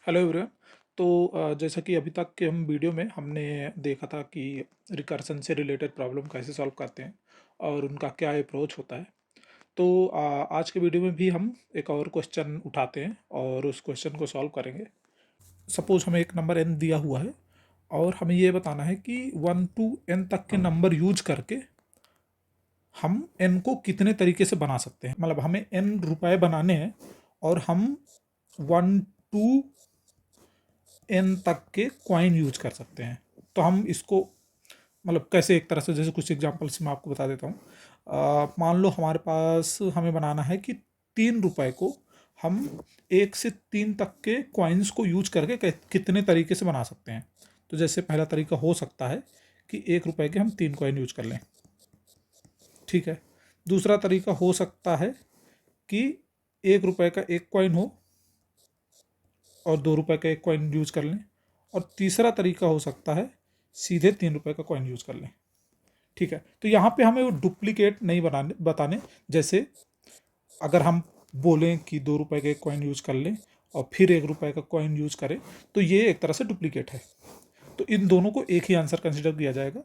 Hello everyone. तो जैसा कि अभी तक के हम वीडियो में हमने देखा था कि रिकर्सन से रिलेटेड प्रॉब्लम कैसे सॉल्व करते हैं और उनका क्या अप्रोच होता है। तो आज के वीडियो में भी हम एक और क्वेश्चन उठाते हैं और उस क्वेश्चन को सॉल्व करेंगे। सपोज हमें एक नंबर n दिया हुआ है और हमें ये बताना है कि 1 to n तक के नंबर यूज करके हम n को कितने तरीके से बना सकते हैं। मतलब हमें n रुपए बनाने हैं और हम 1 to n तक के कॉइन यूज कर सकते हैं। तो हम इसको मतलब कैसे, एक तरह से जैसे कुछ एग्जांपल्स मैं आपको बता देता हूँ। मान लो हमारे पास हमें बनाना है कि 3 रुपए को हम 1 से 3 तक के कॉइन्स को यूज करके कितने तरीके से बना सकते हैं। तो जैसे पहला तरीका हो सकता है कि 1 रुपए के हम 3 कॉइन यूज कर लें, ठीक है। दूसरा तरीका हो सकता है कि 1 रुपए का एक कॉइन हो और 2 रुपए का एक कॉइन यूज कर लें। और तीसरा तरीका हो सकता है सीधे 3 रुपए का कॉइन यूज कर लें, ठीक है। तो यहाँ पे हमें वो डुप्लीकेट नहीं बताने। जैसे अगर हम बोलें कि 2 रुपए का एक कॉइन यूज कर लें और फिर 1 रुपए का कॉइन यूज करें, तो ये एक तरह से डुप्लीकेट है। तो इन दोनों को एक ही आंसर कंसिडर किया जाएगा।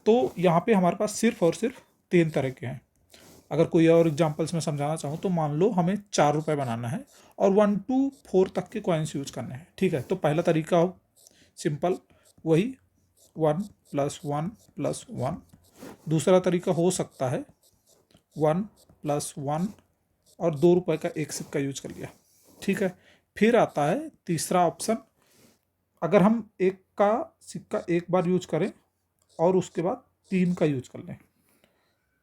तो यहाँ पे हमारे पास सिर्फ और सिर्फ 3 तरह के हैं। अगर कोई और एग्जांपल्स में समझाना चाहूँ तो मान लो हमें 4 रुपए बनाना है और 1 to 4 तक के कॉइन्स यूज करने हैं, ठीक है। तो पहला तरीका हो सिंपल, वही 1+1+1। दूसरा तरीका हो सकता है 1+1 और 2 रुपए का एक सिक्का यूज कर लिया, ठीक है। फिर आता है तीसरा ऑप्शन, अगर हम एक का सिक्का एक बार यूज करें और उसके बाद 3 का यूज कर लें।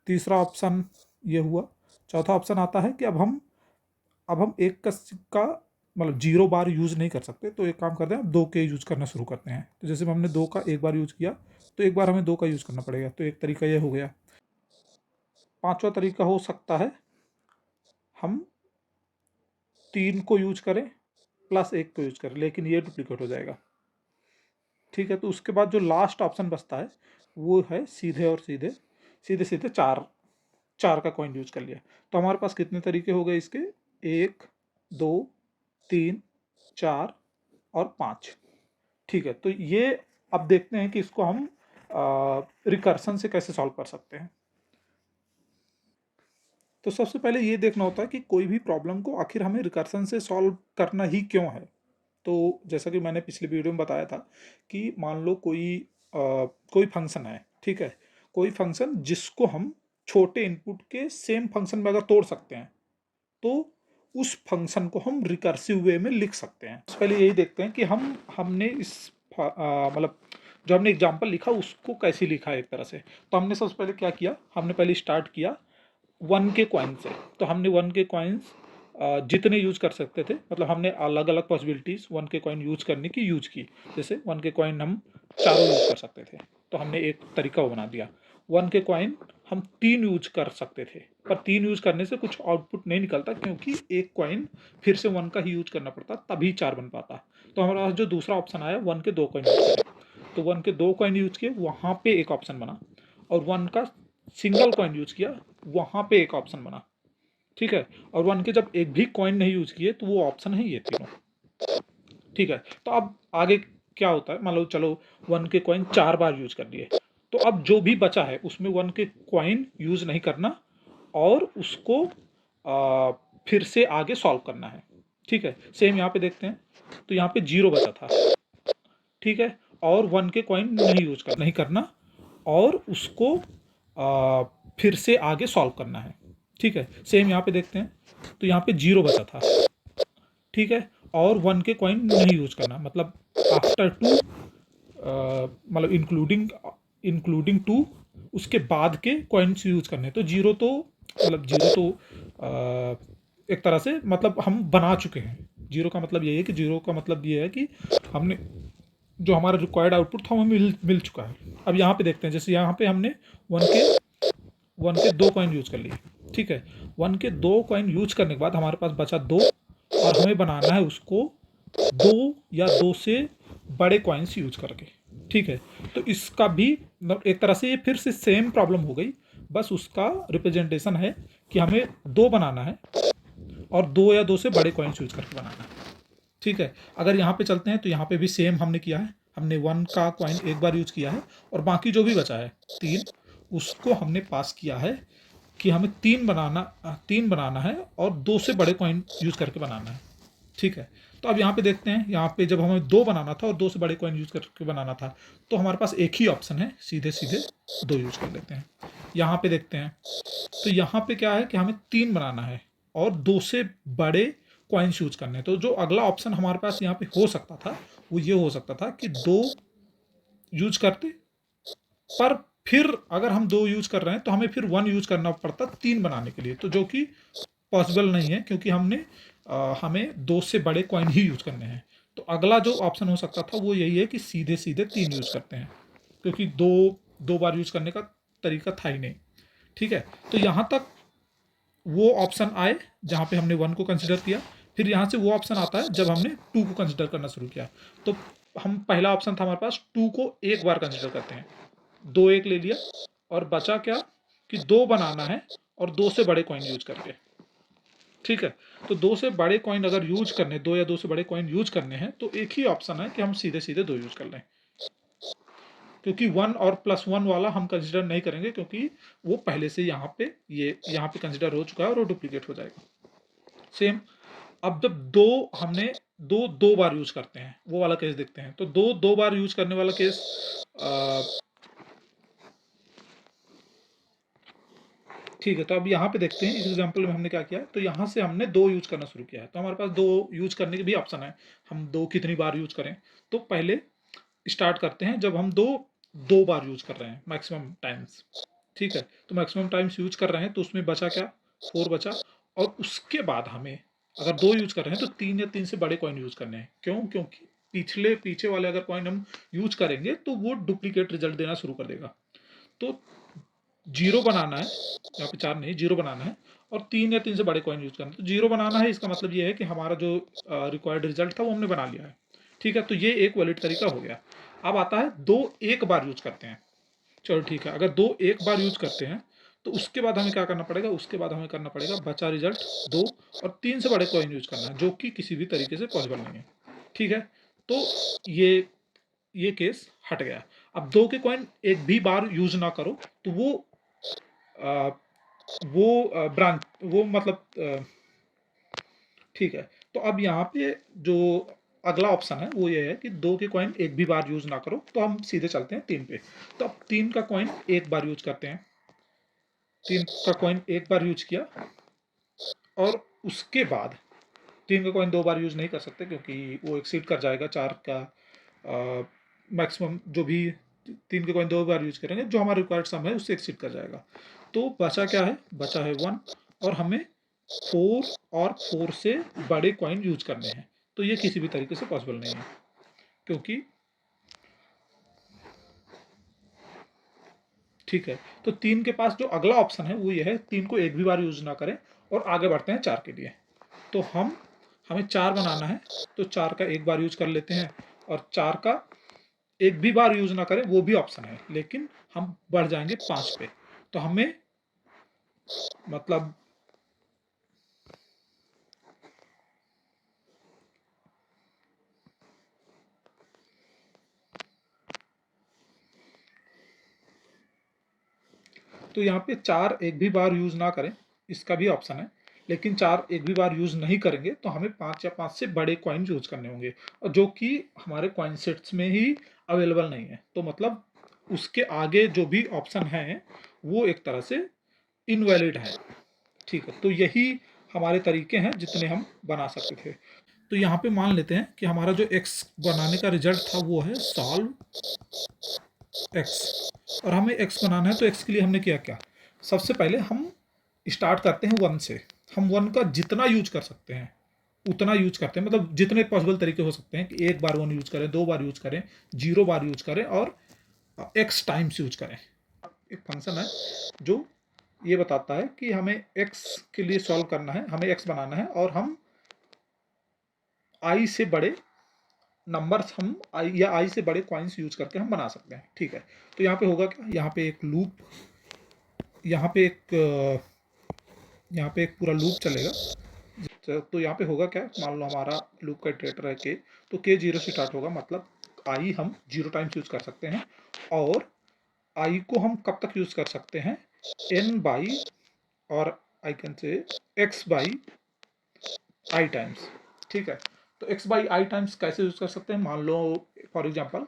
तीसरा ऑप्शन ये हुआ। चौथा ऑप्शन आता है कि अब हम एक का सिक्का मतलब 0 बार यूज़ नहीं कर सकते, तो एक काम करते हैं, 2 के यूज़ करना शुरू करते हैं। तो जैसे हमने 2 का एक बार यूज़ किया तो एक बार हमें 2 का यूज़ करना पड़ेगा, तो एक तरीका ये हो गया। पांचवा तरीका हो सकता है हम 3 को यूज करें प्लस 1 को यूज करें, लेकिन ये डुप्लीकेट हो जाएगा, ठीक है। तो उसके बाद जो लास्ट ऑप्शन बचता है वो है सीधे और सीधे सीधे सीधे चार चार का कॉइन यूज कर लिया। तो हमारे पास कितने तरीके हो गए इसके, 1, 2, 3, 4 और 5, ठीक है। तो ये अब देखते हैं कि इसको हम रिकर्सन से कैसे सॉल्व कर सकते हैं। तो सबसे पहले ये देखना होता है कि कोई भी प्रॉब्लम को आखिर हमें रिकर्सन से सॉल्व करना ही क्यों है। तो जैसा कि मैंने पिछले वीडियो में बताया था कि मान लो कोई फंक्शन है, ठीक है। कोई फंक्शन जिसको हम छोटे इनपुट के सेम फंक्शन में अगर तोड़ सकते हैं तो उस फंक्शन को हम रिकर्सिव वे में लिख सकते हैं। पहले यही देखते हैं कि हमने मतलब जो हमने एग्जाम्पल लिखा उसको कैसे लिखा है एक तरह से। तो हमने सबसे पहले क्या किया, हमने पहले स्टार्ट किया 1 के कॉइन से। तो हमने 1 के कॉइन्स जितने यूज कर सकते थे, मतलब हमने अलग अलग पॉसिबिलिटीज 1 के कॉइन यूज करने की यूज की। जैसे 1 के कॉइन हम चारों यूज कर सकते थे, तो हमने एक तरीका वो बना दिया। 1 के कॉइन हम 3 यूज कर सकते थे, पर 3 यूज करने से कुछ आउटपुट नहीं निकलता, क्योंकि एक कॉइन फिर से 1 का ही यूज करना पड़ता, तभी 4 बन पाता। तो हमारे पास जो दूसरा ऑप्शन आया 1 के 2 कॉइन यूज करें, तो 1 के 2 कॉइन यूज किए, वहां पे एक ऑप्शन बना। और 1 का सिंगल कॉइन यूज किया, वहां पे एक ऑप्शन बना, ठीक है। और 1 के जब एक भी कॉइन नहीं यूज किए तो वो ऑप्शन है ये तीनों, ठीक है। तो अब आगे क्या होता है, मान लो चलो 1 के कॉइन 4 बार यूज कर लिए, तो अब जो भी बचा है उसमें 1 के कॉइन यूज नहीं करना और उसको फिर से आगे सॉल्व करना है, ठीक है। सेम यहाँ पे देखते हैं, तो यहाँ पे 0 बचा था, ठीक है। और 1 के कॉइन नहीं करना और उसको फिर से आगे सॉल्व करना है, ठीक है। सेम यहाँ पे देखते हैं, तो यहाँ पे 0 बचा था, ठीक है। और 1 के कॉइन नहीं यूज करना, मतलब आफ्टर 2, मतलब इंक्लूडिंग 2, उसके बाद के कॉइन्स यूज करने। तो 0 तो मतलब 0 तो एक तरह से मतलब हम बना चुके हैं। 0 का मतलब ये है कि 0 का मतलब ये है कि हमने जो हमारा रिक्वायर्ड आउटपुट था वो मिल चुका है। अब यहाँ पे देखते हैं, जैसे यहाँ पे हमने 1 के 2 कॉइन यूज कर लिए, ठीक है। 1 के 2 कॉइन यूज करने के बाद हमारे पास बचा 2, और हमें बनाना है उसको 2 या 2 से बड़े कॉइन्स यूज करके, ठीक है। तो इसका भी मतलब एक तरह से ये फिर से सेम प्रॉब्लम हो गई, बस उसका रिप्रेजेंटेशन है कि हमें 2 बनाना है और 2 या 2 से बड़े कॉइन्स यूज करके बनाना है, ठीक है। अगर यहाँ पे चलते हैं तो यहाँ पे भी सेम हमने किया है, हमने 1 का कॉइन एक बार यूज़ किया है और बाकी जो भी बचा है 3, उसको हमने पास किया है कि हमें 3 बनाना है और 2 से बड़े कॉइन यूज़ करके बनाना है। ठीक है। तो अब यहाँ पे देखते हैं, यहाँ पे जब हमें 2 बनाना था और 2 से बड़े कॉइन यूज़ करके बनाना था, तो हमारे पास एक ही ऑप्शन है, सीधे-सीधे 2 यूज़ कर लेते हैं। यहाँ पे देखते हैं, तो यहाँ पे क्या है कि हमें 3 बनाना है और 2 से बड़े कॉइन्स यूज़ करने हैं। तो जो अगला ऑप्शन हमारे पास यहाँ पे हो सकता था, वो ये हो सकता था कि 2 यूज़ करते, पर फिर अगर हम 2 यूज़ कर रहे हैं, तो हमें फिर 1 यूज़ करना पड़ता 3 बनाने के लिए, तो जो कि पॉसिबल नहीं है, क्योंकि हमें 2 से बड़े कॉइन ही यूज़ करने हैं। तो अगला जो ऑप्शन हो सकता था वो यही है कि सीधे-सीधे 3 यूज़ करते हैं, क्योंकि 2 बार यूज़ करने का तरीका था ही नहीं। ठीक है? तो यहाँ तक वो ऑप्शन आए जहाँ पे हमने 1 को कंसीडर किया, फिर यहाँ से वो ऑप्शन आता है जब हमने 2 को कंसीडर करना शुरू किया। तो हम पहला ऑप्शन था हमारे पास 2 को एक बार कंसीडर करते हैं, 2 एक ले लिया और बचा क्या कि 2 बनाना है और 2 से बड़े कॉइन यूज़ करके। ठीक है? तो 2 से बड़े कॉइन अगर यूज़ करने, 2 या 2 से बड़े कॉइन यूज़ करने हैं, तो एक ही ऑप्शन है कि हम सीधे-सीधे 2 यूज़ कर लें। क्योंकि 1 और +1 वाला हम कंसीडर नहीं करेंगे, क्योंकि वो पहले से यहाँ पे कंसीडर हो चुका है और वो डुप्लीकेट हो जाएगा। सेम, अब जब 2 हमने 2 बार यूज़ करते हैं, वो वाला केस देखते हैं। तो 2 बार यूज़ करने वाला केस, अ, ठीक है, तो अब यहाँ पे देखते हैं इस एग्जांपल में हमने क्या किया है। तो यहाँ से हमने 2 यूज़ करना शुरू किया है, तो हमारे पास 2 यूज़ करने के भी ऑप्शन है, हम 2 कितनी बार यूज़ करें। तो पहले स्टार्ट करते हैं जब हम 2 बार यूज़ कर रहे हैं मैक्सिमम टाइम्स। ठीक है? तो मैक्सिमम टाइम्स यूज़ कर रहे हैं, तो उसमें बचा क्या, 4 बचा। और उसके बाद हमें अगर 2 यूज़ कर रहे हैं तो 3 या 3 से बड़े कॉइन यूज़ करने हैं। क्यों? क्योंकि पीछे वाले अगर कॉइन हम यूज़ करेंगे तो वो डुप्लीकेट रिजल्ट देना शुरू कर देगा। तो 0 बनाना है, यहाँ पे 4 नहीं 0 बनाना है और 3 या 3 से बड़े कॉइन यूज़ करना है। तो 0 बनाना है, इसका मतलब ये है कि हमारा जो रिक्वायर्ड रिजल्ट था वो हमने बना लिया है। ठीक है? तो ये एक वैलिड तरीका हो गया। अब आता है 2 एक बार यूज़ करते हैं। चलो ठीक है, अगर 2 एक बार यूज़ करते हैं, तो उसके बाद हमें क्या करना पड़ेगा, उसके बाद हमें करना पड़ेगा बचा रिजल्ट 2 और 3 से बड़े कॉइन यूज़ करना है, जो कि किसी भी तरीके से पॉसिबल नहीं है। ठीक है? तो ये ये केस हट गया। अब 2 के कॉइन एक भी बार यूज़ ना करो, तो अ, ब्रांच वो मतलब ठीक है। तो अब यहाँ पे जो अगला ऑप्शन है वो ये है कि 2 के कॉइन एक भी बार यूज़ ना करो, तो हम सीधे चलते हैं 3 पे। तो अब 3 का कॉइन एक बार यूज़ करते हैं। 3 का कॉइन एक बार यूज़ किया और उसके बाद 3 का कॉइन 2 बार यूज़ नहीं कर सकते, क्योंकि वो एक्सीड कर जाएगा 4 का मैक्सिमम। जो भी 3 के कॉइन 2 बार यूज़ करेंगे, जो हमारा रिक्वायर्ड सम है उससे एक्सीड कर जाएगा। तो बचा क्या है? बचा है 1 और हमें 4 और 4 से बड़े कॉइन यूज़ करने हैं। तो ये किसी भी तरीके से पॉसिबल नहीं है, क्योंकि ठीक है, तो 3 के पास जो अगला ऑप्शन है वो ये है, 3 को एक भी बार यूज़ ना करें और आगे बढ़ते हैं 4 के लिए। तो हमें 4 बनाना है, तो 4 का एक बार यूज़ कर लेते हैं और 4 का एक भी बार यूज़ ना करें वो भी ऑप्शन है, लेकिन हम बढ़ जाएँगे 5 पे। तो हमें मतलब तो यहाँ पे 4 एक भी बार यूज़ ना करें, इसका भी ऑप्शन है। लेकिन 4 एक भी बार यूज़ नहीं करेंगे, तो हमें 5 या 5 से बड़े कॉइन यूज़ करने होंगे, और जो कि हमारे कॉइन सेट्स में ही अवेलेबल नहीं है। तो मतलब उसके आगे जो भी ऑप्शन हैं, वो एक तरह से इनवैलिड है। ठीक है? तो यही हमारे तरीके हैं जितने हम बना सकते थे। तो यहाँ पे मान लेते हैं कि हमारा जो एक्स बनाने का रिजल्ट था वो है सॉल्व एक्स, और हमें एक्स बनाना है। तो एक्स के लिए हमने किया क्या, सबसे पहले हम स्टार्ट करते हैं 1 से। हम 1 का जितना यूज कर सकते हैं उतना यूज करते हैं, मतलब जितने पॉसिबल तरीके हो सकते हैं कि एक बार 1 यूज करें, 2 बार यूज करें, 0 बार यूज करें और एक्स टाइम्स यूज करें। एक फंक्शन है जो ये बताता है कि हमें एक्स के लिए सॉल्व करना है, हमें एक्स बनाना है, और हम आई से बड़े नंबर्स, हम आई या आई से बड़े कॉइन्स यूज करके हम बना सकते हैं। ठीक है? तो यहाँ पे होगा क्या, यहाँ पे एक लूप, यहाँ पे एक यहाँ पे एक पूरा लूप चलेगा। तो यहाँ पे होगा क्या, मान लो हमारा लूप का इटरेटर है के, तो के 0 से स्टार्ट होगा, मतलब आई हम 0 टाइम्स यूज कर सकते हैं, और आई को हम कब तक यूज कर सकते हैं, एन बाई, और I can say x by I times. ठीक है, तो एक्स बाई आई टाइम्स कैसे यूज कर सकते हैं, मान लो फॉर एग्जांपल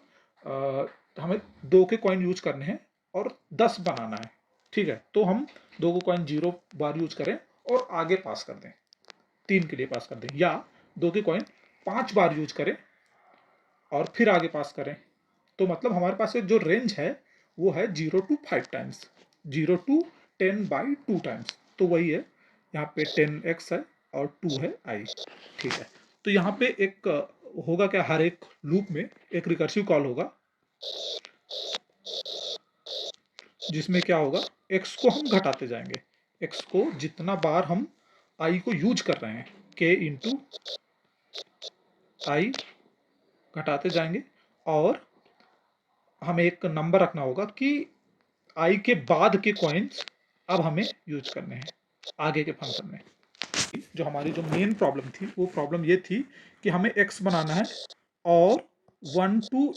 हमें 2 के कॉइन यूज करने हैं और 10 बनाना है। ठीक है, तो हम 2 को कॉइन 0 बार यूज करें और आगे पास कर दें, 3 के लिए पास कर दें, या 2 के कॉइन 5 बार यूज करें और फिर आगे पास करें। तो मतलब हमारे पास एक जो रेंज है वो है 0 to 5 times, 0 to 10 by 2 times. तो वही है, यहाँ पे 10x है और 2 है i। ठीक है, तो यहाँ पे एक होगा क्या, हर एक लूप में एक रिकर्सिव कॉल होगा, जिसमें क्या होगा, x को हम घटाते जाएंगे, x को जितना बार हम i को यूज कर रहे हैं, k इंटू आई घटाते जाएंगे, और हमें एक नंबर रखना होगा कि आई के बाद के कॉइन्स अब हमें यूज करने हैं आगे के फंक्शन में। जो हमारी जो मेन प्रॉब्लम थी, वो प्रॉब्लम ये थी कि हमें x बनाना है और 1 टू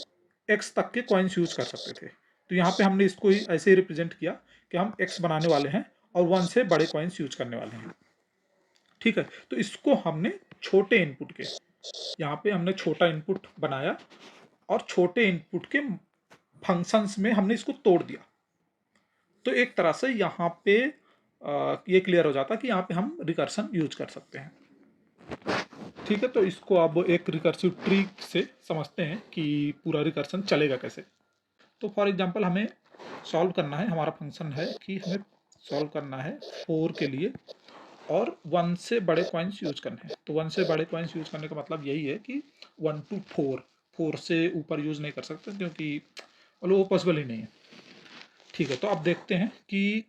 x तक के कॉइन्स यूज कर सकते थे। तो यहाँ पे हमने इसको ही ऐसे ही रिप्रेजेंट किया कि हम x बनाने वाले हैं और 1 से बड़े कॉइन्स यूज करने वाले हैं। ठीक है, तो इसको हमने छोटे इनपुट के, यहाँ पे हमने छोटा इनपुट बनाया और छोटे इनपुट के फंक्शंस में हमने इसको तोड़ दिया। तो एक तरह से यहाँ पे ये क्लियर हो जाता कि यहाँ पे हम रिकर्सन यूज कर सकते हैं। ठीक है, तो इसको अब एक रिकर्सिव ट्री से समझते हैं कि पूरा रिकर्सन चलेगा कैसे। तो फॉर एग्जांपल हमें सॉल्व करना है, हमारा फंक्शन है कि हमें सॉल्व करना है 4 के लिए और 1 से बड़े कॉइन्स यूज करने हैं। तो 1 से बड़े कॉइन्स यूज करने का मतलब यही है कि 1 टू 4 से ऊपर यूज नहीं कर सकते, क्योंकि वो पॉसिबल ही नहीं है। ठीक है, तो अब देखते हैं कि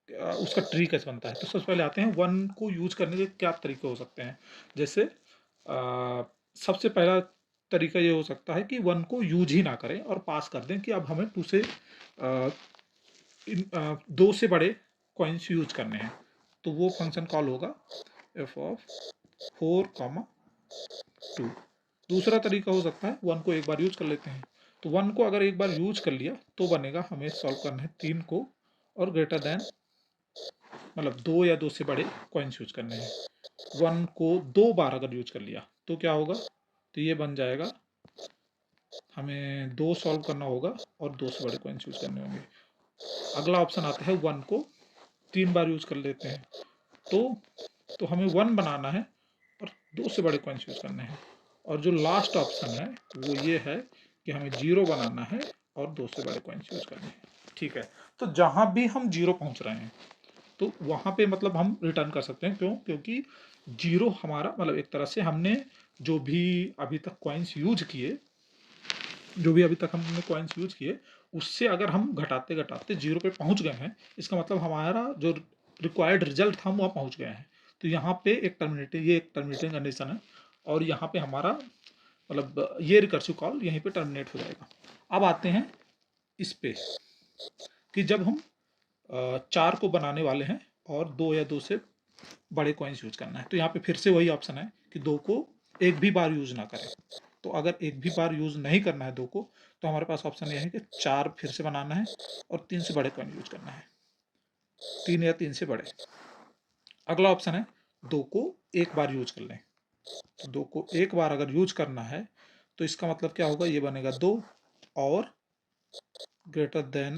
उसका ट्री कैसे बनता है। तो सबसे पहले आते हैं 1 को यूज करने के क्या तरीके हो सकते हैं। जैसे सबसे पहला तरीका ये हो सकता है कि 1 को यूज ही ना करें और पास कर दें कि अब हमें 2 से 2 से बड़े कॉइन्स यूज करने हैं। तो वो फंक्शन कॉल होगा एफ ऑफ 4, 2। दूसरा तरीका हो सकता है 1 को एक बार यूज कर लेते हैं। तो 1 को अगर एक बार यूज कर लिया तो बनेगा, हमें सॉल्व करना है 3 को और ग्रेटर देन, मतलब 2 या 2 से बड़े कॉइन्स यूज करने हैं। 1 को 2 बार अगर यूज कर लिया तो क्या होगा, तो ये बन जाएगा, हमें 2 सॉल्व करना होगा और 2 से बड़े कॉइन्स यूज करने होंगे। अगला ऑप्शन आता है 1 को 3 बार यूज कर लेते हैं, तो हमें 1 बनाना है और 2 से बड़े कॉइन्स यूज करने हैं। और जो लास्ट ऑप्शन है वो ये है कि हमें 0 बनाना है और 2 से बड़े कॉइन्स यूज करने हैं। ठीक है, तो जहां भी हम 0 पहुंच रहे हैं तो वहां पे मतलब हम रिटर्न कर सकते हैं। क्यों, क्योंकि 0 हमारा मतलब एक तरह से हमने जो भी अभी तक कॉइन्स यूज किए, जो भी अभी तक हमने कॉइन्स यूज किए, उससे अगर हम घटाते घटाते 0 पे पहुंच गए हैं, इसका मतलब हमारा जो रिक्वायर्ड रिजल्ट था हम वहाँ पहुंच गए हैं। तो यहाँ पे ये एक टर्मिनेटिंग कंडीशन है, और यहाँ पे हमारा मतलब ये रिकर्सिव कॉल यहीं पे टर्मिनेट हो जाएगा। अब आते हैं इस पे कि जब हम 4 को बनाने वाले हैं और 2 या 2 से बड़े कॉइन्स यूज करना है, तो यहाँ पे फिर से वही ऑप्शन है कि 2 को एक भी बार यूज ना करें। तो अगर एक भी बार यूज नहीं करना है 2 को, तो हमारे पास ऑप्शन यह है कि 4 फिर से बनाना है और 3 से बड़े कॉइन यूज करना है, 3 या 3 से बड़े। अगला ऑप्शन है 2 को एक बार यूज कर लें। तो 2 को एक बार अगर यूज करना है तो इसका मतलब क्या होगा, ये बनेगा 2 और ग्रेटर देन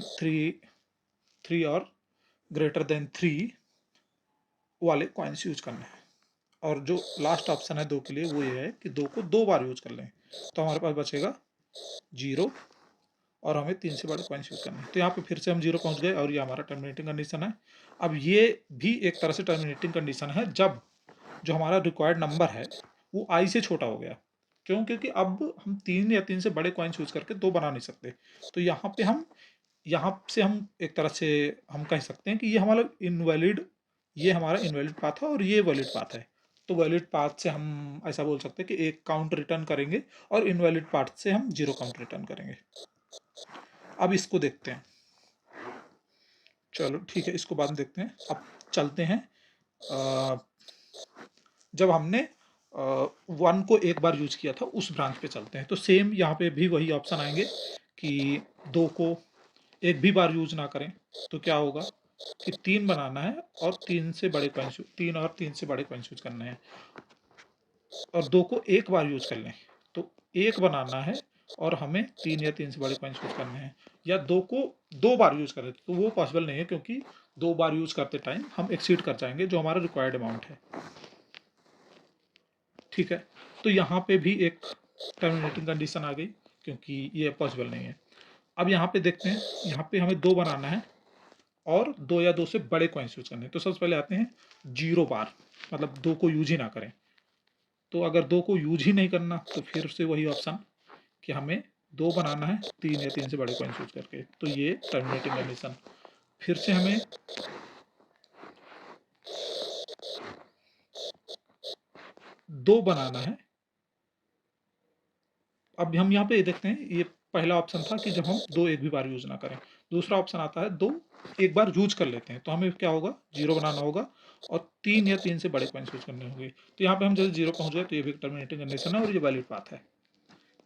3 और ग्रेटर देन 3 वाले कॉइन्स यूज करना है। और जो लास्ट ऑप्शन है 2 के लिए वो ये है कि 2 को 2 बार यूज कर लें। तो हमारे पास बचेगा 0 और हमें 3 से बड़े कॉइन्स यूज करने हैं। तो यहाँ पे फिर से हम 0 पहुंच गए और ये हमारा टर्मिनेटिंग कंडीशन है। अब ये भी एक तरह से टर्मिनेटिंग कंडीशन है जब जो हमारा रिक्वायर्ड नंबर है वो i से छोटा हो गया। क्यों, क्योंकि अब हम 3 या 3 से बड़े कॉइन्स यूज करके 2 बना नहीं सकते। तो यहाँ से हम एक तरह से हम कह सकते हैं कि ये हमारा इनवैलिड पाथ है और ये वैलिड पाथ है। तो वैलिड पाथ से हम ऐसा बोल सकते हैं कि एक काउंट रिटर्न करेंगे और इनवैलिड पाथ से हम 0 काउंट रिटर्न करेंगे। अब इसको देखते हैं, चलो ठीक है, इसको बाद में देखते हैं। अब चलते हैं जब हमने 1 को एक बार यूज किया था उस ब्रांच पे चलते हैं। तो सेम यहाँ पे भी वही ऑप्शन आएंगे कि 2 को एक भी बार यूज ना करें। तो क्या होगा कि 3 बनाना है और 3 से बड़े कॉइन्स, 3 और 3 से बड़े कॉइन्स यूज करने हैं, और 2 को एक बार यूज कर लें। तो 1 बनाना है और हमें 3 या 3 से बड़े कॉइन्स यूज करने हैं, या 2 को 2 बार यूज करें तो वो पॉसिबल नहीं है, क्योंकि 2 बार यूज करते टाइम हम एक्सीड कर जाएंगे जो हमारा रिक्वायर्ड अमाउंट है। ठीक है, तो यहाँ पे भी एक टर्मिनेटिंग कंडीशन आ गई, क्योंकि ये पॉसिबल नहीं है। अब यहाँ पे देखते हैं, यहाँ पे हमें 2 बनाना है और 2 या 2 से बड़े कॉइन्स यूज करने हैं। तो सबसे पहले आते हैं 0 बार, मतलब 2 को यूज ही ना करें। तो अगर 2 को यूज ही नहीं करना तो फिर से वही ऑप्शन कि हमें 2 बनाना है 3 या 3 से बड़े कॉइन्स यूज करके। तो ये टर्मिनेटिंग कंडीशन। फिर से हमें 2 बनाना है। अब हम यहाँ पे देखते हैं, ये पहला ऑप्शन था कि जब हम 2 एक भी बार यूज ना करें। दूसरा ऑप्शन आता है 2 एक बार यूज कर लेते हैं, तो हमें क्या होगा, 0 बनाना होगा और 3 या 3 से बड़े कॉइन्स यूज करने होंगे। तो यहाँ पे हम जैसे 0 पहुंच गए तो ये भी एक टर्मिनेटिंग कंडीशन है और ये वैलिड बात है।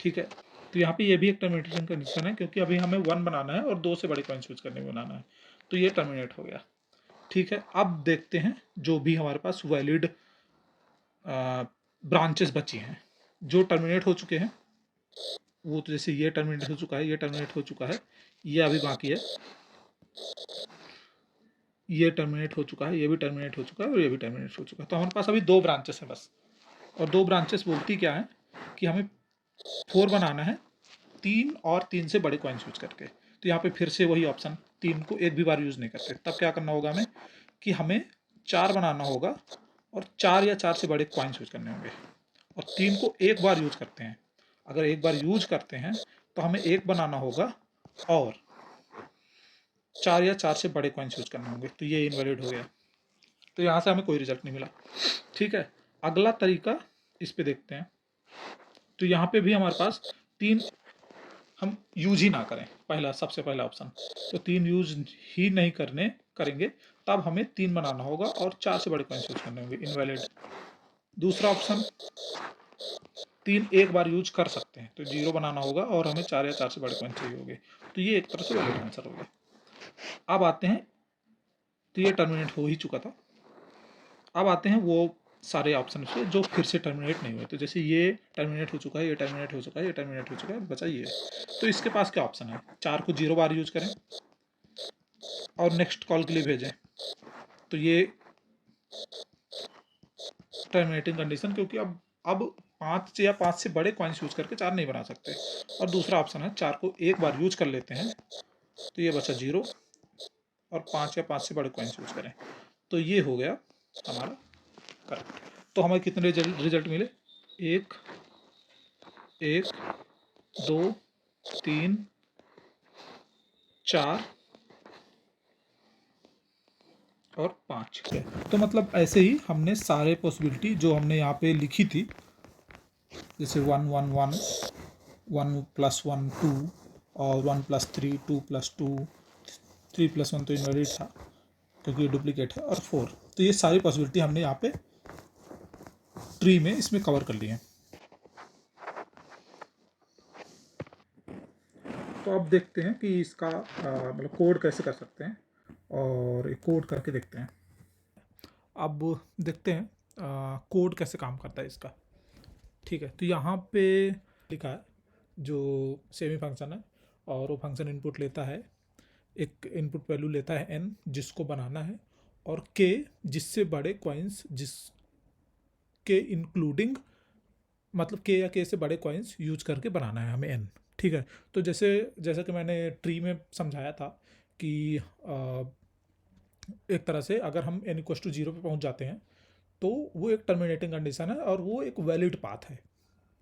ठीक है, तो यहाँ पे ये भी एक टर्मिनेटिंग कंडीशन है, क्योंकि अभी हमें 1 बनाना है और 2 से बड़े कॉइन्स यूज करने में बनाना है। तो ये टर्मिनेट हो गया। ठीक है, अब देखते हैं जो भी हमारे पास वैलिड ब्रांचेस बची हैं जो टर्मिनेट हो चुके हैं। वो तो जैसे ये टर्मिनेट हो चुका है, ये टर्मिनेट हो चुका है, ये अभी बाकी है, ये टर्मिनेट हो चुका है, ये भी टर्मिनेट हो चुका है और ये भी टर्मिनेट हो चुका है। तो हमारे पास अभी 2 ब्रांचेस हैं बस, और 2 ब्रांचेस बोलती क्या है कि हमें 4 बनाना है 3 और 3 से बड़े कॉइन्स यूज करके। तो यहाँ पे फिर से वही ऑप्शन, 3 को एक भी बार यूज नहीं करते। तब क्या करना होगा हमें कि हमें 4 बनाना होगा और 4 या 4 से बड़े कॉइन्स यूज करने होंगे, और 3 को एक बार यूज करते हैं। अगर एक बार यूज करते हैं तो हमें 1 बनाना होगा और 4 या 4 से बड़े कॉइन्स यूज करने होंगे। तो ये इनवैलिड हो गया, तो यहाँ से हमें कोई रिजल्ट नहीं मिला। ठीक है, अगला तरीका इस पे देखते हैं। तो यहाँ पे भी हमारे पास 3 हम यूज ही ना करें, पहला सबसे पहला ऑप्शन। तो 3 यूज ही नहीं करेंगे, तब हमें 3 बनाना होगा और 4 से बड़े कॉइन्स यूज करने होंगे, इनवैलिड। दूसरा ऑप्शन, 3 एक बार यूज कर सकते हैं, तो 0 बनाना होगा और हमें 4 या 4 से बड़े कॉइन्स चाहिए होंगे। तो ये एक तरह से वैलिड आंसर हो गया। अब आते हैं, तो ये टर्मिनेट हो ही चुका था। अब आते हैं वो सारे ऑप्शन पे जो फिर से टर्मिनेट नहीं हुए। तो जैसे ये टर्मिनेट हो चुका है, ये टर्मिनेट हो चुका है, ये टर्मिनेट हो चुका है, बचा ये। तो इसके पास क्या ऑप्शन है, 4 को 0 बार यूज करें और नेक्स्ट कॉल के लिए भेजें। तो ये टर्मिनेटिंग कंडीशन, क्योंकि अब 5 या 5 से बड़े कॉइन्स यूज करके 4 नहीं बना सकते। और दूसरा ऑप्शन है 4 को एक बार यूज कर लेते हैं, तो ये बचा 0, और 5 या 5 से बड़े कॉइन्स यूज करें। तो ये हो गया हमारा करेक्ट। तो हमें कितने रिजल्ट मिले, 1, 1, 2, 3, 4 और 5। तो मतलब ऐसे ही हमने सारे पॉसिबिलिटी जो हमने यहाँ पे लिखी थी, जैसे 1 1 1, 1 + 1 2, और 1 + 3 2 + 2, 3 + 1 तो इनवैलिड था क्योंकि ये डुप्लीकेट है, और 4। तो ये सारी पॉसिबिलिटी हमने यहाँ पे ट्री में इसमें कवर कर ली है। तो अब देखते हैं कि इसका मतलब कोड कैसे कर सकते हैं, और एक कोड करके देखते हैं। अब देखते हैं कोड कैसे काम करता है इसका। ठीक है, तो यहाँ पे लिखा है जो सेमी फंक्शन है, और वो फंक्शन इनपुट लेता है, एक इनपुट वैल्यू लेता है n जिसको बनाना है, और k जिससे बड़े कॉइन्स, जिसके इंक्लूडिंग, मतलब k या k से बड़े कॉइन्स यूज करके बनाना है हमें n। ठीक है, तो जैसा कि मैंने ट्री में समझाया था कि एक तरह से अगर हम n = 0 पे पहुंच जाते हैं तो वो एक टर्मिनेटिंग कंडीशन है और वो एक वैलिड पाथ है।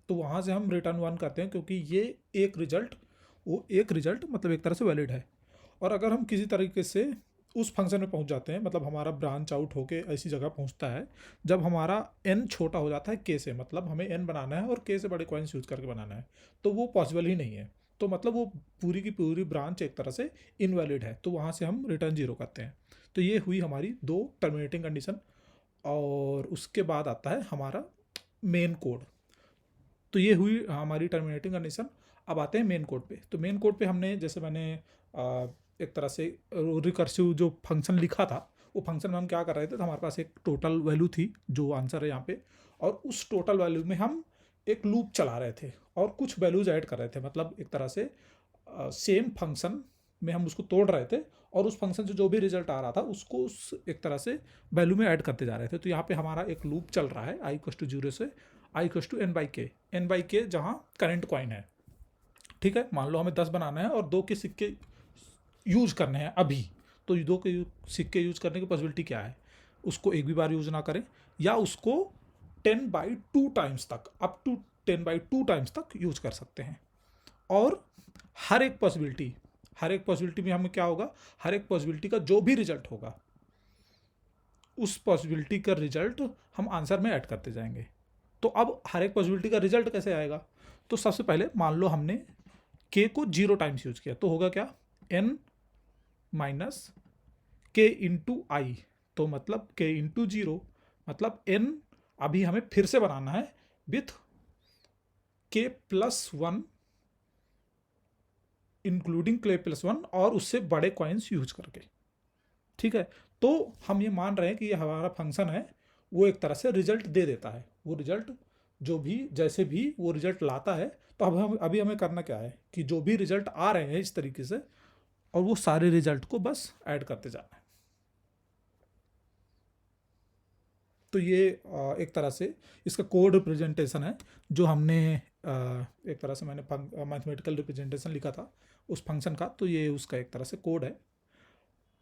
तो वहाँ से हम रिटर्न 1 करते हैं, क्योंकि ये एक रिजल्ट, वो एक रिजल्ट मतलब एक तरह से वैलिड है। और अगर हम किसी तरीके से उस फंक्शन में पहुंच जाते हैं, मतलब हमारा ब्रांच आउट होके ऐसी जगह पहुंचता है जब हमारा n छोटा हो जाता है k से, मतलब हमें n बनाना है और k से बड़े कॉइन्स यूज करके बनाना है, तो वो पॉसिबल ही नहीं है। तो मतलब वो पूरी की पूरी ब्रांच एक तरह से इनवैलिड है, तो वहाँ से हम रिटर्न 0 करते हैं। तो ये हुई हमारी 2 टर्मिनेटिंग कंडीशन। और उसके बाद आता है हमारा मेन कोड। तो ये हुई हमारी टर्मिनेटिंग कंडीशन। अब आते हैं मेन कोड पे। तो मेन कोड पे हमने जैसे मैंने एक तरह से रिकर्सिव जो फंक्शन लिखा था, वो फंक्शन में हम क्या कर रहे थे, तो हमारे पास एक टोटल वैल्यू थी जो आंसर है यहाँ पे, और उस टोटल वैल्यू में हम एक लूप चला रहे थे और कुछ वैल्यूज ऐड कर रहे थे। मतलब एक तरह से सेम फंक्शन में हम उसको तोड़ रहे थे और उस फंक्शन से जो भी रिजल्ट आ रहा था उसको उस एक तरह से वैल्यू में ऐड करते जा रहे थे। तो यहाँ पे हमारा एक लूप चल रहा है i इक्वस टू 0 से i equals to n by k जहाँ करेंट कॉइन है। ठीक है, मान लो हमें 10 बनाना है और 2 के सिक्के यूज करने हैं अभी। तो 2 के सिक्के यूज करने की पॉसिबिलिटी क्या है, उसको एक भी बार यूज ना करें या उसको 10/2 टाइम्स तक, अप टू 10/2 टाइम्स तक यूज कर सकते हैं। और हर एक पॉसिबिलिटी में हमें क्या होगा, हर एक पॉसिबिलिटी का जो भी रिजल्ट होगा उस पॉसिबिलिटी का रिजल्ट हम आंसर में ऐड करते जाएंगे। तो अब हर एक पॉसिबिलिटी का रिजल्ट कैसे आएगा, तो सबसे पहले मान लो हमने k को 0 टाइम्स यूज किया, तो होगा क्या, n माइनस k इंटू आई। तो मतलब k इंटू 0 मतलब n अभी हमें फिर से बनाना है with k plus 1 including k plus 1 और उससे बड़े कॉइन्स यूज करके। ठीक है, तो हम ये मान रहे हैं कि ये हमारा फंक्शन है वो एक तरह से रिजल्ट दे देता है। वो रिजल्ट जो भी जैसे भी वो रिजल्ट लाता है, तो अब हम अभी हमें करना क्या है कि जो भी रिजल्ट आ रहे हैं इस तरीके से, और वो सारे रिजल्ट को बस ऐड करते जाना है। तो ये एक तरह से इसका कोड रिप्रेजेंटेशन है जो हमने एक तरह से मैंने मैथमेटिकल रिप्रेजेंटेशन लिखा था उस फंक्शन का। तो ये उसका एक तरह से कोड है।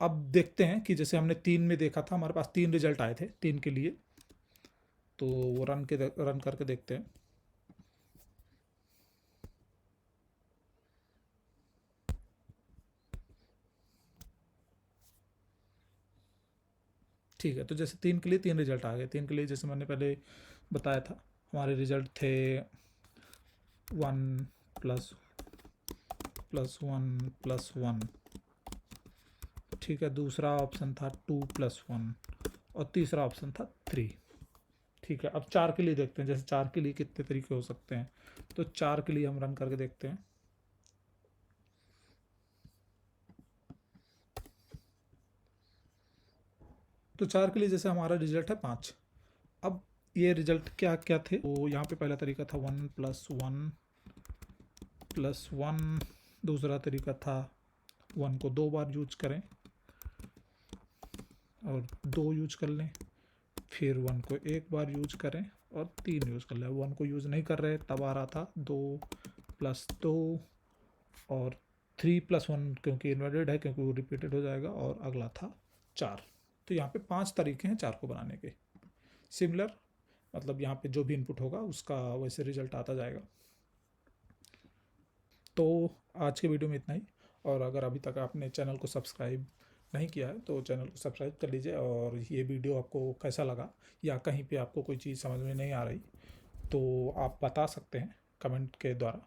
अब देखते हैं कि जैसे हमने 3 में देखा था, हमारे पास 3 रिजल्ट आए थे 3 के लिए। तो वो रन करके देखते हैं। ठीक है, तो जैसे 3 के लिए 3 रिजल्ट आ गए। 3 के लिए जैसे मैंने पहले बताया था हमारे रिजल्ट थे 1 प्लस 1 प्लस 1। ठीक है, दूसरा ऑप्शन था 2 प्लस 1 और तीसरा ऑप्शन था 3। ठीक है, अब 4 के लिए देखते हैं, जैसे 4 के लिए कितने तरीके हो सकते हैं। तो 4 के लिए हम रन करके देखते हैं। तो 4 के लिए जैसे हमारा रिजल्ट है 5। अब ये रिजल्ट क्या क्या थे, तो यहाँ पे पहला तरीका था 1 प्लस 1 प्लस 1। दूसरा तरीका था 1 को 2 बार यूज करें और 2 यूज कर लें, फिर 1 को 1 बार यूज करें और 3 यूज कर लें। 1 को यूज नहीं कर रहे तब आ रहा था 2 प्लस 2 और 3 प्लस 1 क्योंकि इन्वर्टेड है, क्योंकि वो रिपीटेड हो जाएगा, और अगला था 4। तो यहाँ पे 5 तरीके हैं 4 को बनाने के। सिमिलर मतलब यहाँ पे जो भी इनपुट होगा उसका वैसे रिजल्ट आता जाएगा। तो आज के वीडियो में इतना ही। और अगर अभी तक आपने चैनल को सब्सक्राइब नहीं किया है तो चैनल को सब्सक्राइब कर लीजिए। और ये वीडियो आपको कैसा लगा या कहीं पे आपको कोई चीज़ समझ में नहीं आ रही तो आप बता सकते हैं कमेंट के द्वारा।